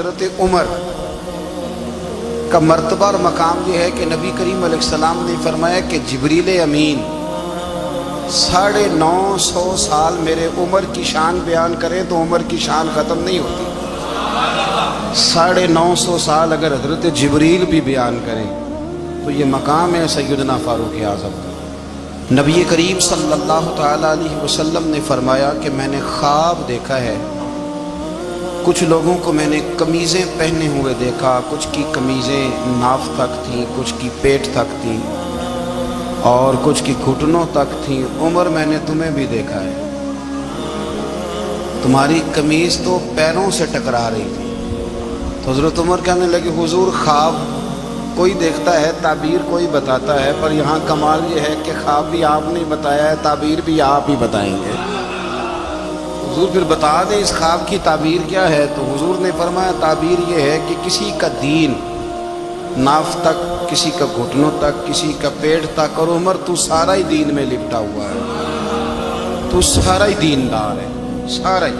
حضرت عمر کا مرتبہ اور مقام یہ ہے کہ نبی کریم علیہ السلام نے فرمایا کہ جبریل امین 950 سال میرے عمر کی شان بیان کرے تو عمر کی شان ختم نہیں ہوتی۔ 950 سال اگر حضرت جبریل بھی بیان کریں تو یہ مقام ہے سیدنا فاروق اعظم کا۔ نبی کریم صلی اللہ تعالیٰ علیہ وسلم نے فرمایا کہ میں نے خواب دیکھا ہے، کچھ لوگوں کو میں نے قمیضیں پہنے ہوئے دیکھا، کچھ کی قمیضیں ناف تک تھیں، کچھ کی پیٹ تک تھیں اور کچھ کی گھٹنوں تک تھیں۔ عمر میں نے تمہیں بھی دیکھا ہے، تمہاری قمیض تو پیروں سے ٹکرا رہی تھی۔ تو حضرت عمر کہنے لگے حضور خواب کوئی دیکھتا ہے، تعبیر کوئی بتاتا ہے، پر یہاں کمال یہ ہے کہ خواب بھی آپ نے بتایا ہے، تعبیر بھی آپ ہی بتائیں گے۔ حضور پھر بتا دیں اس خواب کی تعبیر کیا ہے؟ تو حضور نے فرمایا تعبیر یہ ہے کہ کسی کا دین ناف تک، کسی کا گھٹنوں تک، کسی کا پیٹ تک، اور عمر تو سارا ہی دین میں لپٹا ہوا ہے، تو سارا ہی دیندار ہے، سارا ہی۔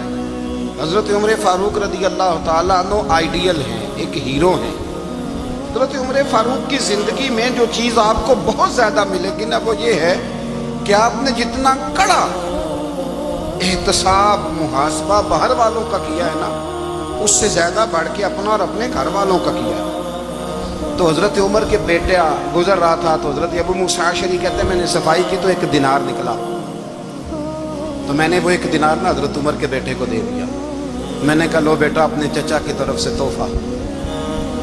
حضرت عمر فاروق رضی اللہ تعالیٰ عنہ آئیڈیل ہیں، ایک ہیرو ہیں۔ حضرت عمر فاروق کی زندگی میں جو چیز آپ کو بہت زیادہ ملے گی نا وہ یہ ہے کہ آپ نے جتنا کڑا احتساب محاسبہ باہر والوں کا کیا ہے نا، اس سے زیادہ بڑھ کے اپنا اور اپنے گھر والوں کا کیا ہے۔ تو حضرت عمر کے بیٹا گزر رہا تھا تو حضرت ابو موسیٰ اشعری کہتے ہیں میں نے صفائی کی تو 1 دینار نکلا، تو میں نے وہ 1 دینار نا حضرت عمر کے بیٹے کو دے دیا۔ میں نے کہا لو بیٹا اپنے چچا کی طرف سے تحفہ۔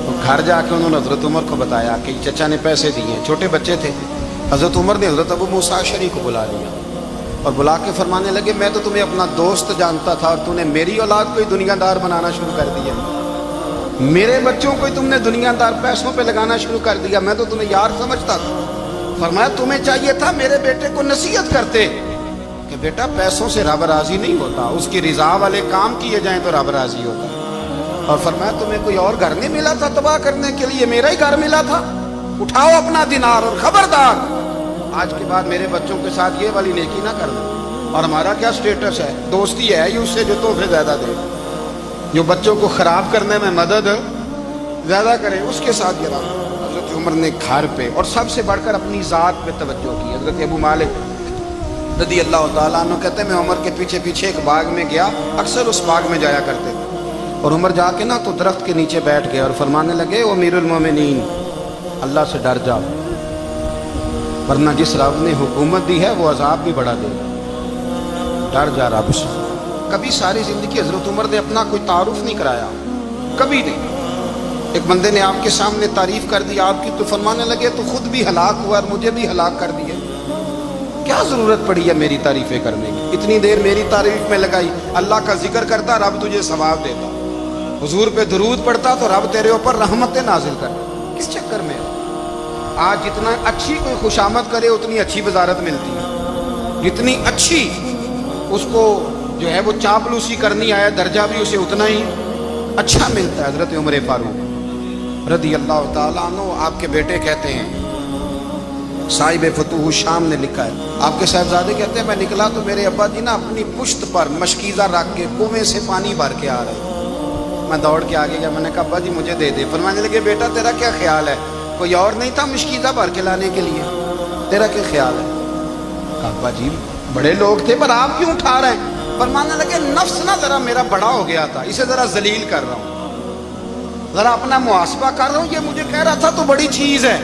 تو گھر جا کے انہوں نے حضرت عمر کو بتایا کہ چچا نے پیسے دیے، چھوٹے بچے تھے۔ حضرت عمر نے حضرت ابو موسیٰ اشعری کو بلا لیا اور بلا کے فرمانے لگے میں تو تمہیں اپنا دوست جانتا تھا اور تو نے میری اولاد کو ہی دنیا دار بنانا شروع کر دیا، میرے بچوں کو ہی تم نے دنیا دار پیسوں پہ لگانا شروع کر دیا، میں تو تمہیں یار سمجھتا تھا۔ فرمایا تمہیں چاہیے تھا میرے بیٹے کو نصیحت کرتے کہ بیٹا پیسوں سے رب راضی نہیں ہوتا، اس کی رضا والے کام کیے جائیں تو رب راضی ہوتا ہے۔ اور فرمایا تمہیں کوئی اور گھر نہیں ملا تھا تباہ کرنے کے لیے، میرا ہی گھر ملا تھا، اٹھاؤ اپنا دینار اور خبردار آج کے بعد میرے بچوں کے ساتھ یہ والی نیکی نہ کرنا۔ اور ہمارا کیا سٹیٹس ہے؟ دوستی ہے اس سے جو تحفے زیادہ دے، جو بچوں کو خراب کرنے میں مدد زیادہ کرے اس کے ساتھ یہ رہا۔ حضرت عمر نے گھر پہ اور سب سے بڑھ کر اپنی ذات پہ توجہ کی۔ حضرت ابو مالک رضی اللہ تعالیٰ عنہ کہتے ہیں میں عمر کے پیچھے پیچھے ایک باغ میں گیا، اکثر اس باغ میں جایا کرتے تھے، اور عمر جا کے نا تو درخت کے نیچے بیٹھ گئے اور فرمانے لگے او امیر المومنین اللہ سے ڈر جاؤ، ورنہ جس رب نے حکومت دی ہے وہ عذاب بھی بڑھا دے گا، ڈر جا رب سے۔ کبھی ساری زندگی حضرت عمر نے اپنا کوئی تعارف نہیں کرایا، کبھی نہیں۔ ایک بندے نے آپ کے سامنے تعریف کر دی آپ کی تو فرمانے لگے تو خود بھی ہلاک ہوا اور مجھے بھی ہلاک کر دیا، کیا ضرورت پڑی ہے میری تعریفیں کرنے کی؟ اتنی دیر میری تعریف میں لگائی، اللہ کا ذکر کرتا رب تجھے ثواب دیتا، حضور پہ درود پڑھتا تو رب تیرے اوپر رحمتیں نازل کرتا، کس چکر میں؟ آج جتنا اچھی کوئی خوشامد کرے اتنی اچھی وزارت ملتی ہے، جتنی اچھی اس کو جو ہے وہ چاپلوسی کرنی آیا درجہ بھی اسے اتنا ہی اچھا ملتا ہے۔ حضرت عمر فاروق رضی اللہ تعالیٰ عنہ آپ کے بیٹے کہتے ہیں، صاحب فتوح الشام نے لکھا ہے، آپ کے صاحبزادے کہتے ہیں میں نکلا تو میرے ابا جی نا اپنی پشت پر مشکیزہ رکھ کے کنویں سے پانی بھر کے آ رہے، میں دوڑ کے آگے گیا، میں نے کہا ابا جی مجھے دے دے۔ فرمانے لگے بیٹا تیرا کیا خیال ہے، کوئی اور نہیں تھا مشکیزہ بھر کے لانے کے لیے، تیرا کیا خیال ہے؟ کہا ابا جی بڑے لوگ تھے پر آپ کیوں اٹھا رہے ہیں؟ فرمانے لگے نفس نا ذرا میرا بڑا ہو گیا تھا، اسے ذرا ذلیل کر رہا ہوں، ذرا اپنا محاسبہ کر رہا ہوں، یہ مجھے کہہ رہا تھا تو بڑی چیز ہے،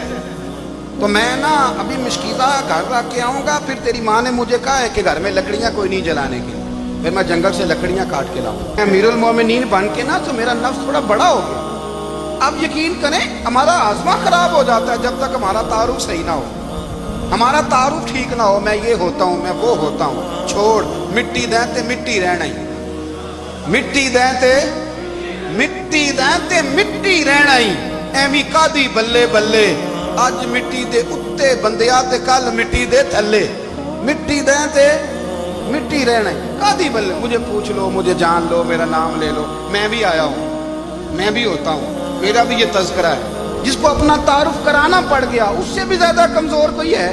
تو میں نا ابھی مشکیزہ گھر رکھ کے آؤں گا، پھر تیری ماں نے مجھے کہا ہے کہ گھر میں لکڑیاں کوئی نہیں جلانے کی، پھر میں جنگل سے لکڑیاں کاٹ کے لاؤں، امیر المومنین بن کے نا تو میرا نفس تھوڑا بڑا ہو گیا۔ آپ یقین کریں ہمارا آزما خراب ہو جاتا ہے جب تک ہمارا تعارف صحیح نہ ہو، ہمارا تعارف ٹھیک نہ ہو، میں یہ ہوتا ہوں میں وہ ہوتا ہوں، چھوڑ مٹی دیں تے مٹی رہنا ہی، مٹی دیں تے مٹی دیں تے مٹی رہنا ہی، ایویں کادی بلے بلے اج مٹی دے اتے بندیا تے کل مٹی دے تھلے، مٹی دیں تے مٹی رہنا ہی، کادی بلے، مجھے پوچھ لو مجھے جان لو میرا نام لے لو، میں بھی آیا ہوں، میں بھی ہوتا ہوں، میرا بھی یہ تذکرہ ہے۔ جس کو اپنا تعارف کرانا پڑ گیا اس سے بھی زیادہ کمزور کوئی ہے؟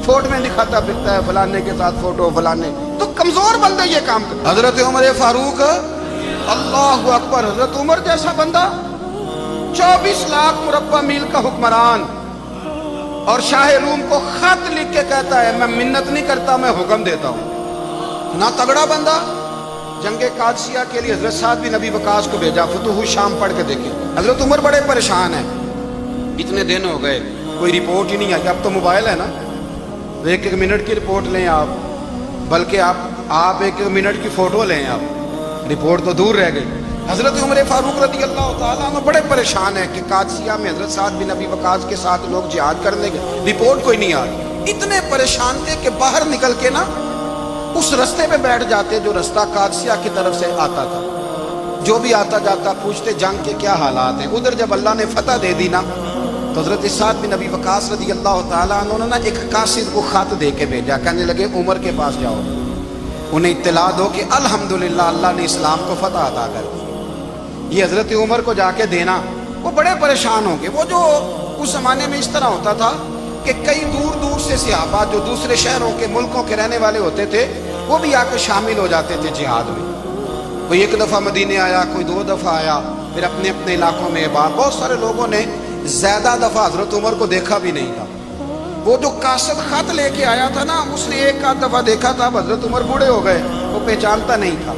فوٹو میں دکھاتا پھرتا ہے فلانے کے ساتھ فوٹو فلانے، تو کمزور بندے یہ کام کرتے۔ حضرت عمر فاروق اللہ اکبر. حضرت عمر جیسا بندہ 24 لاکھ مربع میل کا حکمران اور شاہ روم کو خط لکھ کے کہتا ہے میں منت نہیں کرتا میں حکم دیتا ہوں. نہ تگڑا بندہ. جنگ قادسیہ کے لیے حضرت سعد بن ابی وقاص کو بھیجا. فتوح شام پڑھ کے دیکھیں. حضرت عمر بڑے پریشان ہیں. اتنے دن ہو گئے کوئی رپورٹ ہی نہیں آئی. اب تو موبائل ہے نا, ایک ایک منٹ کی رپورٹ لیں آپ, بلکہ آپ ایک ایک منٹ کی فوٹو لیں آپ. رپورٹ تو دور رہ گئی. حضرت عمر فاروق رضی اللہ تعالیٰ عنہ بڑے پریشان ہیں کہ قادسیہ میں حضرت سعد بن ابی وقاص کے ساتھ لوگ جہاد کرنے گئے, رپورٹ کوئی نہیں آ رہی. اتنے پریشان تھے کہ باہر نکل کے نا اس رستے پہ بیٹھ جاتے جو رستہ قادسیہ کی طرف سے آتا تھا. جو بھی آتا جاتا پوچھتے جنگ کے کیا حالات ہیں. ادھر جب اللہ نے فتح دے دی نا تو حضرت سعد بن ابی وقاص رضی اللہ تعالیٰ عنہ نے ایک قاصد کو خط دے کے بھیجا. کہنے لگے عمر کے پاس جاؤ, انہیں اطلاع دو کہ الحمدللہ اللہ نے اسلام کو فتح عطا کر دی. یہ حضرت عمر کو جا کے دینا. وہ بڑے پریشان ہوں گے. وہ جو اس زمانے میں اس طرح ہوتا تھا کہ کئی دور دور سے صحابہ جو دوسرے شہروں کے ملکوں کے رہنے والے ہوتے تھے وہ بھی آ کے شامل ہو جاتے تھے جہاد میں. کوئی ایک دفعہ مدینے آیا, کوئی 2 دفعہ آیا, پھر اپنے اپنے علاقوں میں. بہت سارے لوگوں نے زیادہ دفعہ حضرت عمر کو دیکھا بھی نہیں تھا. وہ جو قاصد خط لے کے آیا تھا نا اس نے ایک آدھ دفعہ دیکھا تھا. حضرت عمر بوڑھے ہو گئے, وہ پہچانتا نہیں تھا.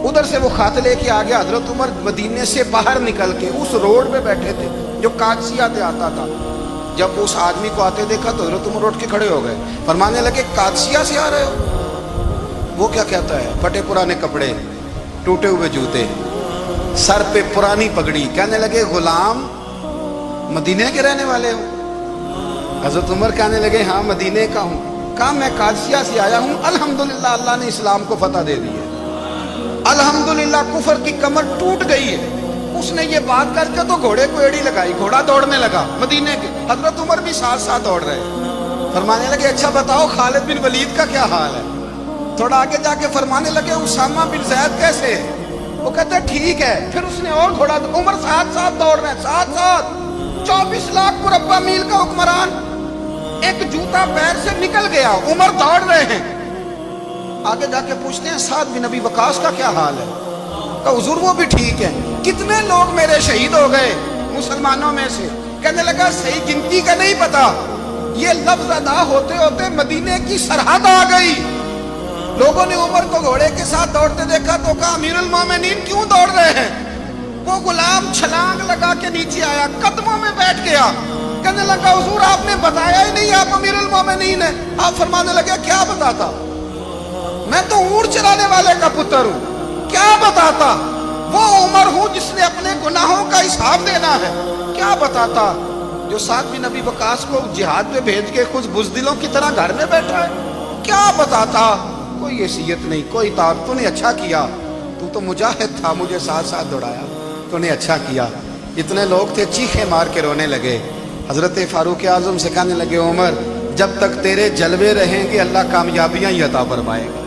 ادھر سے وہ خط لے کے آ گیا. حضرت عمر مدینے سے باہر نکل کے اس روڈ پہ بیٹھے تھے جو قادسیہ سے آتا تھا. جب اس آدمی کو آتے دیکھا تو حضرت عمر اٹھ کے کھڑے ہو گئے, فرمانے لگے قادسیہ سے آ رہے ہو؟ وہ کیا کہتا ہے؟ پھٹے پرانے کپڑے, ٹوٹے ہوئے جوتے, سر پہ پرانی پگڑی. کہنے لگے غلام مدینے کے رہنے والے ہو؟ حضرت عمر کہنے لگے ہاں مدینے کا ہوں. کہا میں قادسیہ سے آیا ہوں, الحمدللہ اللہ نے اسلام کو فتح دے دی ہے, الحمدللہ کفر کی کمر ٹوٹ گئی ہے. اس نے یہ بات کر کے تو گھوڑے کو ایڑی لگائی, گھوڑا دوڑنے لگا مدینے کے. حضرت عمر بھی ساتھ ساتھ دوڑ رہے. فرمانے لگے اچھا بتاؤ خالد بن ولید کا کیا حال ہے؟ تھوڑا آگے جا کے فرمانے لگے اسامہ بن زید کیسے ہے؟ وہ کہتے ٹھیک ہے. پھر اس نے اور گھوڑا, عمر ساتھ ساتھ دوڑ رہے ہیں, ساتھ ساتھ. 24 لاکھ مربع میل کا حکمران, ایک جوتا پیر سے نکل گیا, عمر دوڑ رہے ہیں. آگے جا کے پوچھتے ہیں سعد بن ابی وقاص کا کیا حال ہے؟ کہا حضور وہ بھی ٹھیک ہے. کتنے لوگ میرے شہید ہو گئے مسلمانوں میں سے؟ کہنے لگا صحیح گنتی کا نہیں پتا, یہ لفظ ادا ہوتے ہوتے مدینے کی سرحد آ گئی. لوگوں نے عمر کو گھوڑے کے ساتھ دوڑتے دیکھا تو کہا امیر المومنین کیوں دوڑ رہے ہیں؟ وہ غلام چھلانگ لگا کے نیچے آیا, قدموں میں بیٹھ گیا. کہنے لگا حضور آپ نے بتایا ہی نہیں آپ امیر المومنین ہیں. آپ فرمانے لگے کیا بتاتا, میں تو اونٹ چرانے والے کا پتر ہوں, کیا بتاتا. وہ عمر ہوں جس نے اپنے گناہوں کا حساب دینا ہے, کیا بتاتا. جو سعد بن ابی وقاص کو جہاد پہ بھیج کے خود بزدلوں کی طرح گھر میں بیٹھا ہے, کیا بتاتا. کوئی حیثیت نہیں, کوئی طاقت. تو نے اچھا کیا, تو مجاہد تھا, مجھے ساتھ ساتھ دوڑایا, تو نے اچھا کیا. اتنے لوگ تھے چیخیں مار کے رونے لگے. حضرت فاروق اعظم سے کہنے لگے عمر جب تک تیرے جلوے رہیں گے اللہ کامیابیاں ہی عطا فرمائے گا,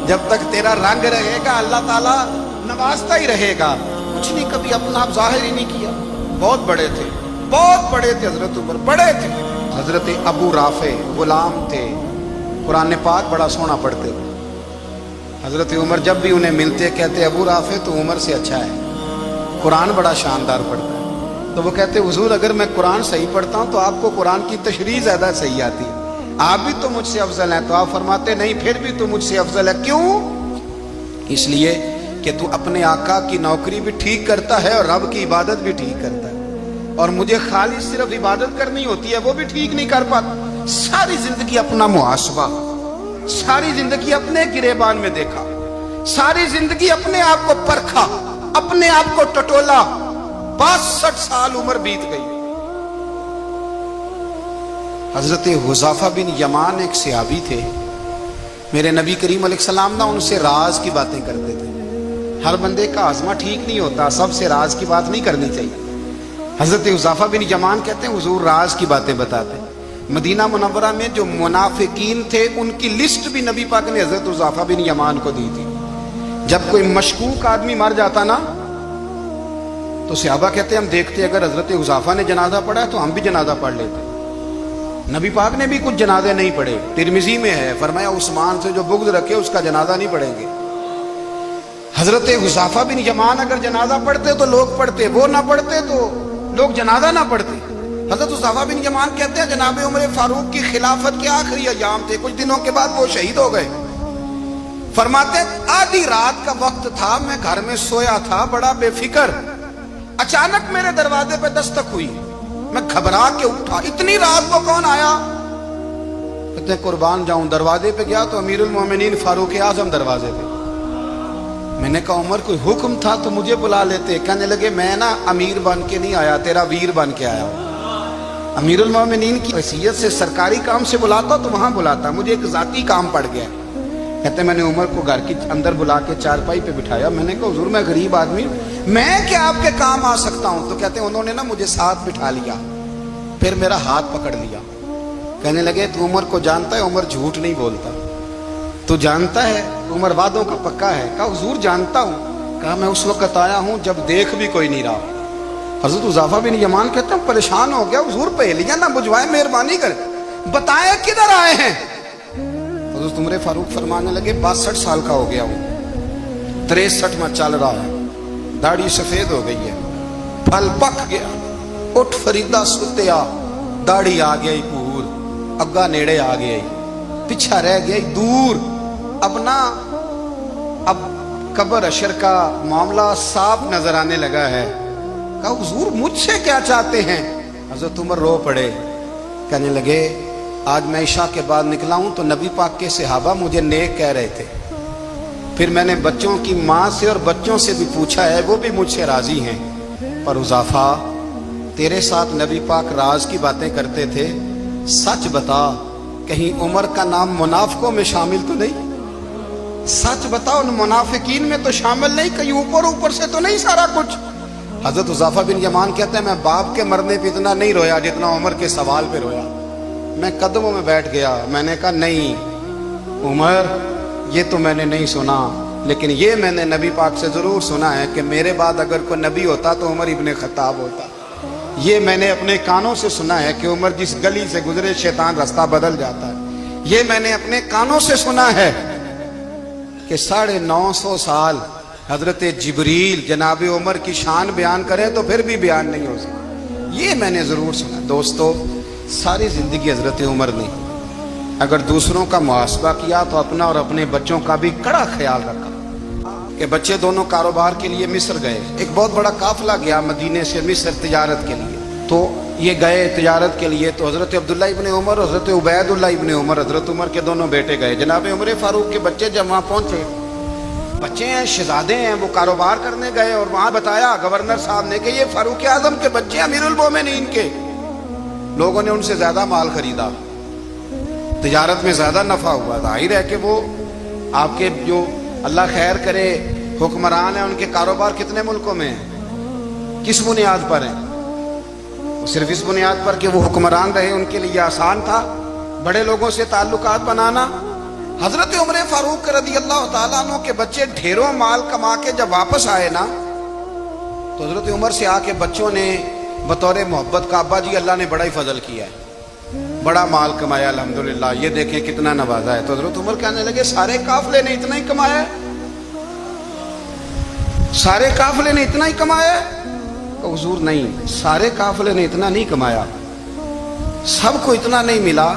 جب تک تیرا رنگ رہے گا اللہ تعالیٰ نوازتا ہی رہے گا. کچھ نہیں کبھی اپنا آپ ظاہر ہی نہیں کیا. بہت بڑے تھے, بہت بڑے تھے حضرت عمر, بڑے تھے. حضرت ابو رافع غلام تھے, قرآن پاک بڑا سونا پڑھتے تھے. حضرت عمر جب بھی انہیں ملتے کہتے ابو رافع تو عمر سے اچھا ہے, قرآن بڑا شاندار پڑھتا ہے. تو وہ کہتے حضور اگر میں قرآن صحیح پڑھتا ہوں تو آپ کو قرآن کی تشریح زیادہ صحیح آتی ہے, آپ بھی تو مجھ سے افضل ہیں. تو آپ فرماتے نہیں پھر بھی تو مجھ سے افضل ہے. کیوں؟ اس لیے کہ تو اپنے آقا کی نوکری بھی ٹھیک کرتا ہے اور رب کی عبادت بھی ٹھیک کرتا ہے, اور مجھے خالی صرف عبادت کرنی ہوتی ہے وہ بھی ٹھیک نہیں کر پاتا. ساری زندگی اپنا محاسبہ, ساری زندگی اپنے گریبان میں دیکھا, ساری زندگی اپنے آپ کو پرکھا, اپنے آپ کو ٹٹولا. 62 سال عمر بیت گئی. حضرت حذیفہ بن یمان ایک صحابی تھے, میرے نبی کریم علیہ السلام نا ان سے راز کی باتیں کرتے تھے. ہر بندے کا ہاضمہ ٹھیک نہیں ہوتا, سب سے راز کی بات نہیں کرنی چاہیے. حضرت حذیفہ بن یمان کہتے ہیں حضور راز کی باتیں بتاتے. مدینہ منورہ میں جو منافقین تھے ان کی لسٹ بھی نبی پاک نے حضرت حذیفہ بن یمان کو دی تھی. جب کوئی مشکوک آدمی مر جاتا نا تو صحابہ کہتے ہیں ہم دیکھتے اگر حضرت حذیفہ نے جنازہ پڑھا ہے تو ہم بھی جنازہ پڑھ لیتے. نبی پاک نے بھی کچھ جنازے نہیں پڑھے. ترمذی میں ہے فرمایا عثمان سے جو بغض رکھے اس کا جنازہ نہیں پڑھیں گے. حضرت حذیفہ بن یمان اگر جنازہ پڑھتے تو لوگ پڑھتے، وہ نہ پڑھتے تو لوگ جنازہ نہ پڑھتے۔ حضرت حذیفہ بن یمان کہتے ہیں جناب عمر فاروق کی خلافت کے آخری ایام تھے، کچھ دنوں کے بعد وہ شہید ہو گئے۔ فرماتے ہیں آدھی رات کا وقت تھا، میں گھر میں سویا تھا بڑا بے فکر، اچانک میرے دروازے پہ دستک ہوئی، میں گھبرا کے اٹھا، اتنی رات کو کون آیا؟ کہتے ہیں قربان جاؤں، دروازے پہ گیا تو امیر المومنین فاروق اعظم دروازے پہ۔ میں نے کہا عمر کوئی حکم تھا تو مجھے بلا لیتے۔ کہنے لگے میں نا امیر بن کے نہیں آیا، تیرا ویر بن کے آیا ہوں۔ امیر المومنین کی حیثیت سے سرکاری کام سے بلاتا تو وہاں بلاتا، مجھے ایک ذاتی کام پڑ گیا۔ کہتے میں نے عمر کو گھر کی اندر بلا کے چارپائی پہ بٹھایا، میں نے کہا حضور میں غریب آدمی ہوں، میں کیا آپ کے کام آ سکتا ہوں؟ تو کہتے ہیں انہوں نے نا مجھے ساتھ بٹھا لیا، پھر میرا ہاتھ پکڑ لیا، کہنے لگے تو عمر کو جانتا ہے؟ عمر جھوٹ نہیں بولتا، تو جانتا ہے عمر وعدوں کا پکا ہے؟ کہا حضور جانتا ہوں۔ کہا میں اس وقت آیا ہوں جب دیکھ بھی کوئی نہیں رہا۔ حضرت حذیفہ بن یمان کہتے ہیں پریشان ہو گیا، حضور پہلیاں نہ بجھوائے، مہربانی کریں بتائیں کدھر آئے ہیں؟ حضرت عمر فاروق فرمانے لگے 62 سال کا ہو گیا ہوں، 63 میں چل رہا ہے، داڑھی سفید ہو گئی ہے، پھل پک گیا، اٹھ فریدہ ستیا، داڑھی آ گئی پور، اگا نیڑے آ گئی، پیچھا رہ گئی دور، اب قبر اشر کا معاملہ صاف نظر آنے لگا ہے۔ کہا حضور مجھ سے کیا چاہتے ہیں؟ حضرت عمر رو پڑے، کہنے لگے آج میں عشاء کے بعد نکلا ہوں تو نبی پاک کے صحابہ مجھے نیک کہہ رہے تھے، پھر میں نے بچوں کی ماں سے اور بچوں سے بھی پوچھا ہے، وہ بھی مجھ سے راضی ہیں، پر حذیفہ تیرے ساتھ نبی پاک راز کی باتیں کرتے تھے، سچ بتا کہیں عمر کا نام منافقوں میں شامل تو نہیں؟ سچ بتا ان منافقین میں تو شامل نہیں، کہیں اوپر سے تو نہیں سارا کچھ؟ حضرت حذیفہ بن یمان کہتے ہیں میں باپ کے مرنے پہ اتنا نہیں رویا جتنا عمر کے سوال پہ رویا۔ میں قدموں میں بیٹھ گیا، میں نے کہا نہیں عمر یہ تو میں نے نہیں سنا، لیکن یہ میں نے نبی پاک سے ضرور سنا ہے کہ میرے بعد اگر کوئی نبی ہوتا تو عمر ابن خطاب ہوتا۔ یہ میں نے اپنے کانوں سے سنا ہے کہ عمر جس گلی سے گزرے شیطان رستہ بدل جاتا ہے۔ یہ میں نے اپنے کانوں سے سنا ہے کہ 950 سال حضرت جبریل جناب عمر کی شان بیان کریں تو پھر بھی بیان نہیں ہو سکتا، یہ میں نے ضرور سنا۔ دوستو ساری زندگی حضرت عمر نے اگر دوسروں کا محاسبہ کیا تو اپنا اور اپنے بچوں کا بھی کڑا خیال رکھا کہ بچے دونوں کاروبار کے لیے مصر گئے، ایک بہت بڑا قافلہ گیا مدینے سے مصر تجارت کے لیے، تو یہ گئے تجارت کے لیے، تو حضرت عبداللہ ابن عمر اور حضرت عبید اللہ ابن عمر حضرت عمر کے دونوں بیٹے گئے۔ جناب عمر فاروق کے بچے جب وہاں پہنچے، بچے ہیں شہزادے ہیں، وہ کاروبار کرنے گئے اور وہاں بتایا گورنر صاحب نے کہ یہ فاروق اعظم کے بچے امیر المومنین کے۔ لوگوں نے ان سے زیادہ مال خریدا، تجارت میں زیادہ نفع ہوا، ظاہر ہے کہ وہ آپ کے جو اللہ خیر کرے حکمران ہیں ان کے کاروبار کتنے ملکوں میں ہیں، کس بنیاد پر ہیں؟ صرف اس بنیاد پر کہ وہ حکمران رہے، ان کے لیے آسان تھا بڑے لوگوں سے تعلقات بنانا۔ حضرت عمر فاروق رضی اللہ تعالیٰ عنہ کے بچے ڈھیروں مال کما کے جب واپس آئے نا، تو حضرت عمر سے آ کے بچوں نے بطور محبت کا ابا جی اللہ نے بڑا ہی فضل کیا ہے، بڑا مال کمایا الحمدللہ، یہ دیکھیں کتنا نوازا ہے۔ تو حضرت عمر کہنے لگے سارے قافلے نے اتنا ہی کمایا ہے؟ سارے قافلے نے اتنا ہی کمایا ہے؟ کہ حضور نہیں، سارے قافلے نے اتنا نہیں کمایا، سب کو اتنا نہیں ملا،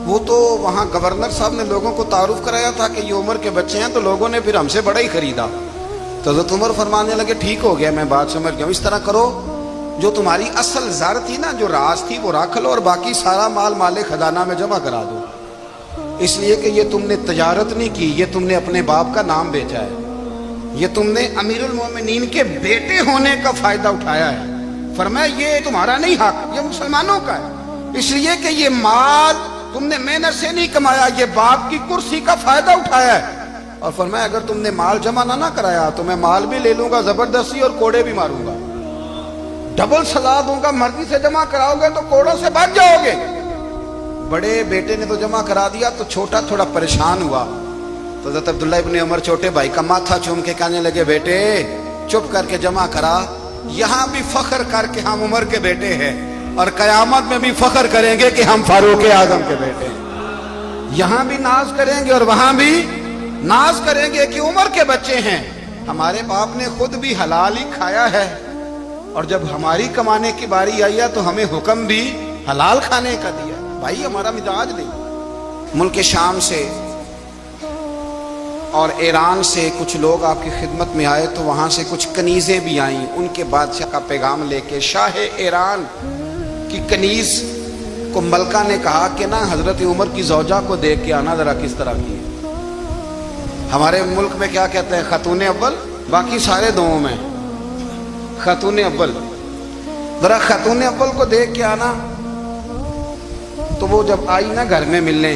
وہ تو وہاں گورنر صاحب نے لوگوں کو تعارف کرایا تھا کہ یہ عمر کے بچے ہیں، تو لوگوں نے پھر ہم سے بڑا ہی خریدا۔ تو حضرت عمر فرمانے لگے ٹھیک ہو گیا، میں بات سمجھ گیا ہوں، اس طرح کرو جو تمہاری اصل زر تھی نا، جو راز تھی وہ رکھ لو اور باقی سارا مال خزانہ میں جمع کرا دو، اس لیے کہ یہ تم نے تجارت نہیں کی، یہ تم نے اپنے باپ کا نام بیچا ہے، یہ تم نے امیر المومنین کے بیٹے ہونے کا فائدہ اٹھایا ہے۔ فرمایا یہ تمہارا نہیں حق، یہ مسلمانوں کا ہے، اس لیے کہ یہ مال تم نے محنت سے نہیں کمایا، یہ باپ کی کرسی کا فائدہ اٹھایا ہے۔ اور فرمایا اگر تم نے مال جمع نہ کرایا تو میں مال بھی لے لوں گا زبردستی اور کوڑے بھی ماروں گا، ڈبل سزا دوں گا، مرضی سے جمع کراؤ گے تو کوڑوں سے بچ جاؤ گے۔ بڑے بیٹے نے تو جمع کرا دیا، تو چھوٹا تھوڑا پریشان ہوا، تو حضرت عبداللہ ابن عمر چھوٹے بھائی کا ماتھا چوم کے کہنے لگے بیٹے چپ کر کے جمع کرا، یہاں بھی فخر کر کے ہم عمر کے بیٹے ہیں اور قیامت میں بھی فخر کریں گے کہ ہم فاروق اعظم کے بیٹے ہیں، یہاں بھی ناز کریں گے اور وہاں بھی ناز کریں گے کہ عمر کے بچے ہیں۔ ہمارے باپ نے خود بھی حلال ہی کھایا ہے، اور جب ہماری کمانے کی باری آئی ہے تو ہمیں حکم بھی حلال کھانے کا دیا۔ بھائی ہمارا مزاج نہیں۔ ملک شام سے اور ایران سے کچھ لوگ آپ کی خدمت میں آئے، تو وہاں سے کچھ کنیزیں بھی آئیں ان کے بادشاہ کا پیغام لے کے۔ شاہ ایران کی کنیز کو ملکہ نے کہا کہ نا حضرت عمر کی زوجہ کو دیکھ کے آنا ذرا کس طرح کی ہے۔ ہمارے ملک میں کیا کہتے ہیں؟ خاتون اول، باقی سارے دوؤں میں خاتون اول۔ ذرا خاتون اول کو دیکھ کے آنا۔ تو وہ جب آئی نا گھر میں ملنے،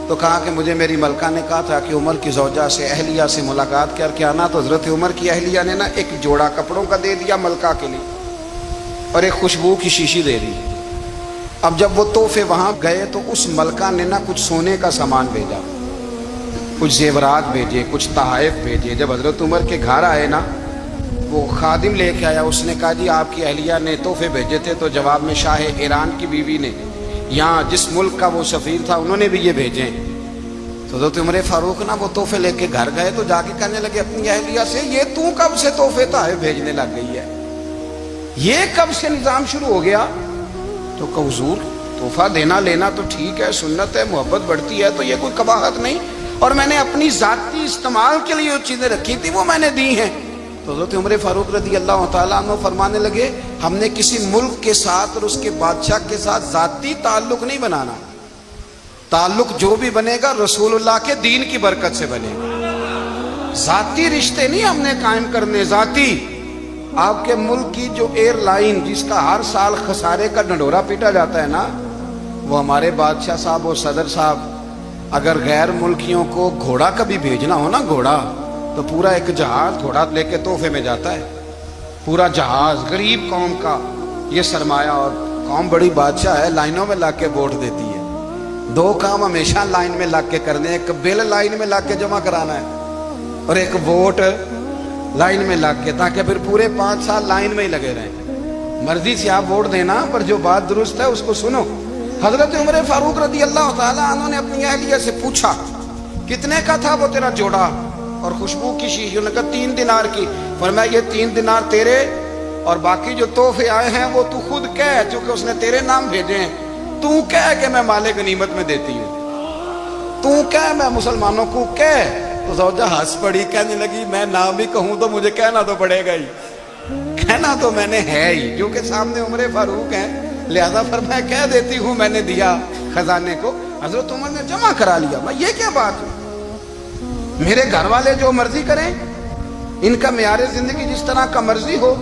تو کہا کہ مجھے میری ملکہ نے کہا تھا کہ عمر کی زوجہ سے، اہلیہ سے ملاقات کر کے آنا۔ تو حضرت عمر کی اہلیہ نے نا ایک جوڑا کپڑوں کا دے دیا ملکہ کے لیے، اور ایک خوشبو کی شیشی دے دی۔ اب جب وہ تحفے وہاں گئے تو اس ملکہ نے نا کچھ سونے کا سامان بھیجا، کچھ زیورات بھیجے، کچھ تحائف بھیجے۔ جب حضرت عمر کے گھر آئے نا، وہ خادم لے کے آیا، اس نے کہا جی آپ کی اہلیہ نے تحفے بھیجے تھے۔ تو جواب میں شاہ ایران کی بیوی نے، یہاں جس ملک کا وہ سفیر تھا، انہوں نے بھی یہ بھیجے۔ تو حضرت عمر فاروق نا وہ تحفے لے کے گھر گئے، تو جا کے کہنے لگے اپنی اہلیہ سے، یہ تو کب سے تحفے تحائف بھیجنے لگ گئی ہے؟ یہ کب سے نظام شروع ہو گیا؟ تو کہ حضور تحفہ دینا لینا تو ٹھیک ہے، سنت ہے، محبت بڑھتی ہے، تو یہ کوئی قباحت نہیں، اور میں نے اپنی ذاتی استعمال کے لیے جو چیزیں رکھی تھی وہ میں نے دی ہیں۔ تو حضرت عمر فاروق رضی اللہ تعالیٰ عنہ فرمانے لگے، ہم نے کسی ملک کے ساتھ اور اس کے بادشاہ کے ساتھ ذاتی تعلق نہیں بنانا، تعلق جو بھی بنے گا رسول اللہ کے دین کی برکت سے بنے گا۔ ذاتی رشتے نہیں ہم نے قائم کرنے، ذاتی۔ آپ کے ملک کی جو ایئر لائن جس کا ہر سال خسارے کا ڈنڈورا پیٹا جاتا ہے نا، وہ ہمارے بادشاہ صاحب اور صدر صاحب اگر غیر ملکیوں کو گھوڑا کبھی بھیجنا ہو نا، گھوڑا، تو پورا ایک جہاز گھوڑا لے کے تحفے میں جاتا ہے، پورا جہاز غریب قوم کا یہ سرمایہ۔ اور قوم بڑی بادشاہ ہے، لائنوں میں لگ کے ووٹ دیتی ہے۔ دو کام ہمیشہ لائن میں لگ کے کرنے، ایک بل لائن میں لگ کے جمع کرانا ہے، اور ایک ووٹ لائن میں لگ کے، تاکہ پھر پورے 5 سال لائن میں ہی لگے رہیں۔ مرضی سے آپ ووٹ دینا، پر جو بات درست ہے اس کو سنو۔ حضرت عمر فاروق رضی اللہ تعالیٰ عنہ نے اپنی اہلیہ سے پوچھا کتنے کا تھا وہ تیرا جوڑا اور خوشبو کی شیشی؟ انہوں نے کہا 3 دینار کی۔ فرمایا یہ 3 دینار تیرے، اور باقی جو تحفے آئے ہیں وہ تو خود کہہ، چونکہ اس نے تیرے نام بھیجے ہیں، تو کہہ کہ میں مال غنیمت میں دیتی ہوں، تو کہہ میں مسلمانوں کو کہہ۔ تو زوجہ ہنس پڑی، کہنے لگی میں نہ بھی کہوں تو مجھے کہنا تو پڑے گا ہی، کہنا تو میں نے ہے ہی، جو کہ سامنے عمر فاروق ہیں، لہذا فرمایا کہہ دیتی ہوں میں نے دیا خزانے کو۔ حضرت عمر نے جمع کرا لیا۔ بھائی یہ کیا بات ہے؟ میرے گھر والے جو مرضی کریں، ان کا معیار زندگی جس طرح کا مرضی ہو،